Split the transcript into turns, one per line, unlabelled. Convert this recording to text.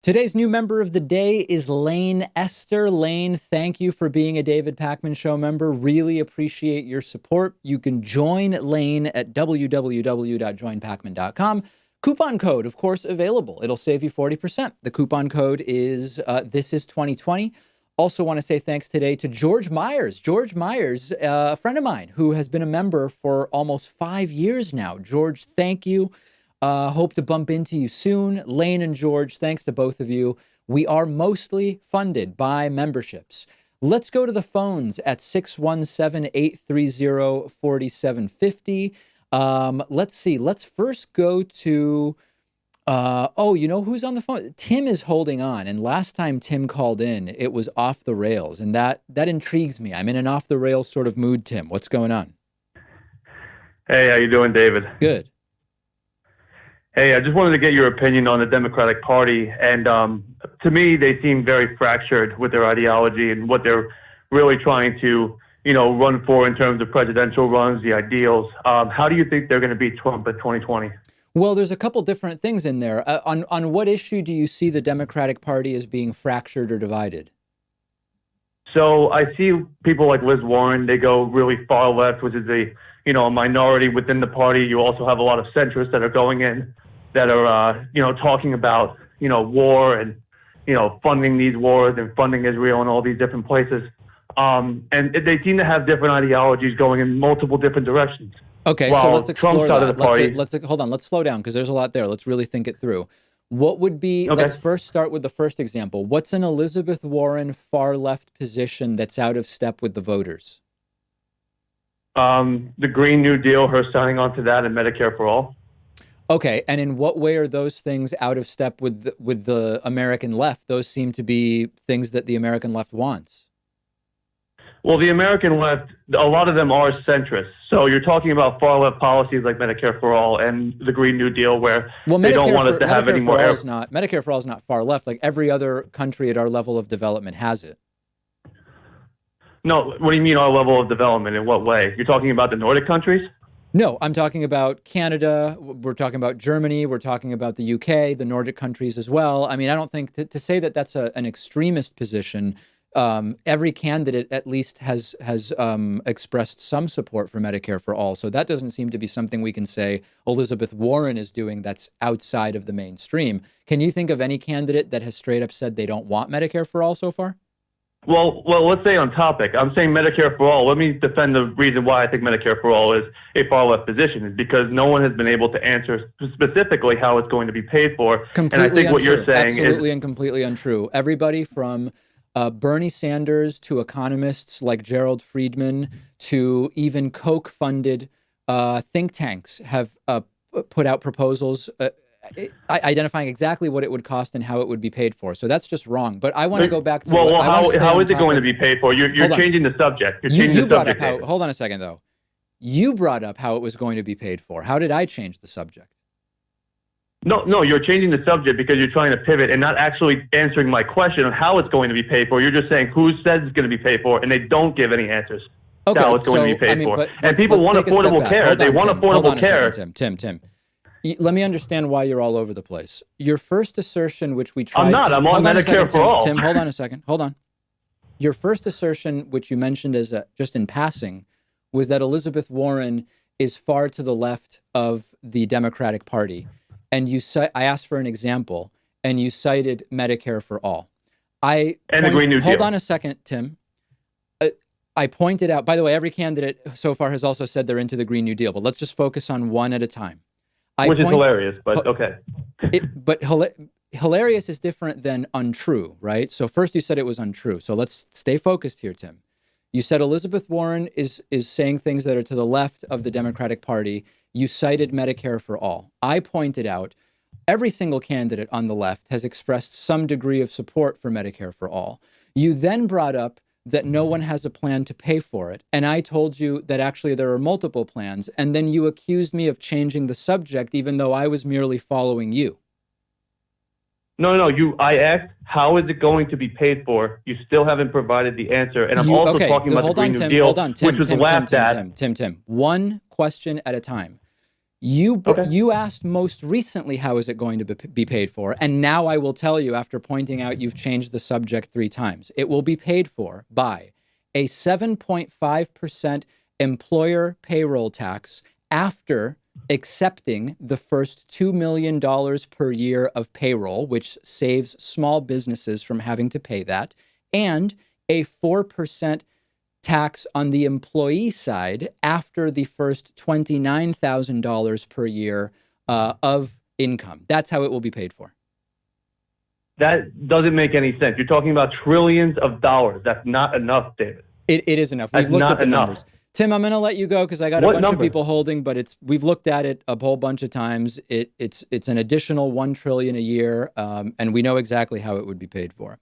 Today's new member of the day is Lane Esther. Lane, thank you for being a David Pakman Show member. Really appreciate your support. You can join Lane at www.joinpakman.com. Coupon code, of course, available. It'll save you 40%. The coupon code is This Is 2020. Also want to say thanks today to George Myers. George Myers, a friend of mine who has been a member for almost 5 years now. George, thank you. Hope to bump into you soon. Lane and George, thanks to both of you. We are mostly funded by memberships. Let's go to the phones at 617-830-4750. Let's see. Let's first go to, you know who's on the phone? Tim is holding on. And last time Tim called in, it was off the rails. And that intrigues me. I'm in an off the rails sort of mood, Tim. What's going on?
Hey, how you doing, David?
Good.
Hey, I just wanted to get your opinion on the Democratic Party. And to me, they seem very fractured with their ideology and what they're really trying to, run for in terms of presidential runs, the ideals. How do you think they're going to beat Trump at 2020?
Well, there's a couple different things in there. On what issue do you see the Democratic Party as being fractured or divided?
So I see people like Liz Warren, they go really far left, which is a minority within the party. You also have a lot of centrists that are going in that are, talking about, war and, funding these wars and funding Israel and all these different places. And they seem to have different ideologies going in multiple different directions.
Okay, so let's explore that. Let's hold on. Let's slow down because there's a lot there. Let's really think it through. What would be, Let's first start with the first example. What's an Elizabeth Warren far left position that's out of step with the voters?
The Green New Deal, her signing on to that, and Medicare for all.
Okay, and in what way are those things out of step with the American left? Those seem to be things that the American left wants.
Well, the American left, a lot of them are centrist. So you're talking about far left policies like Medicare for all and the Green New Deal, where they don't want us to have any more.
Medicare for all is not far left. Like every other country at our level of development has it.
No, what do you mean our level of development? In what way? You're talking about the Nordic countries?
No, I'm talking about Canada. We're talking about Germany. We're talking about the UK, the Nordic countries as well. I mean, I don't think to say that that's an extremist position. Every candidate at least has expressed some support for Medicare for all. So that doesn't seem to be something we can say Elizabeth Warren is doing that's outside of the mainstream. Can you think of any candidate that has straight up said they don't want Medicare for all so far?
Well, let's stay on topic. I'm saying Medicare for all. Let me defend the reason why I think Medicare for all is a far left position is because no one has been able to answer specifically how it's going to be paid for.
Completely
and I think
untrue.
What you're saying
absolutely and completely untrue. Everybody from Bernie Sanders to economists like Gerald Friedman to even Koch-funded think tanks have put out proposals identifying exactly what it would cost and how it would be paid for. So that's just wrong. But I want to go back to
how is it going to be paid for? You're changing the subject. You're changing the subject.
Hold on a second, though. You brought up how it was going to be paid for. How did I change the subject?
No, you're changing the subject because you're trying to pivot and not actually answering my question on how it's going to be paid for. You're just saying who says it's going to be paid for, and they don't give any answers.
Okay,
how it's going to be paid for. And people want affordable care. They want affordable care.
Tim. Let me understand why you're all over the place. Your first assertion, which we tried
I'm not. I'm on Medicare for all.
Tim, hold on a second. Hold on. Your first assertion, which you mentioned as just in passing, was that Elizabeth Warren is far to the left of the Democratic Party. And I asked for an example, and you cited Medicare for all.
The Green New Deal.
Hold on a second, Tim. I pointed out, by the way, every candidate so far has also said they're into the Green New Deal, but let's just focus on one at a time.
Which is hilarious, but okay.
Hilarious is different than untrue, right? So first you said it was untrue. So let's stay focused here, Tim. You said Elizabeth Warren is saying things that are to the left of the Democratic Party. You cited Medicare for all. I pointed out every single candidate on the left has expressed some degree of support for Medicare for all. You then brought up that no one has a plan to pay for it. And I told you that actually there are multiple plans. And then you accused me of changing the subject, even though I was merely following you.
No. I asked, how is it going to be paid for? You still haven't provided the answer. And I'm talking about the Green New Deal, which was laughed at.
Tim, one question at a time.
Okay.
You asked most recently, how is it going to be paid for? And now I will tell you, after pointing out you've changed the subject 3 times, it will be paid for by a 7.5% employer payroll tax after accepting the first $2 million per year of payroll, which saves small businesses from having to pay that, and a 4% tax on the employee side after the first $29,000 per year of income. That's how it will be paid for.
That doesn't make any sense. You're talking about trillions of dollars. That's not enough, David.
It is enough.
That's
We've looked
not
at the
enough.
numbers. Tim, I'm going to let you go because I got a
What
bunch of
number?
people holding, but we've looked at it a whole bunch of times. It's an additional $1 trillion a year, and we know exactly how it would be paid for.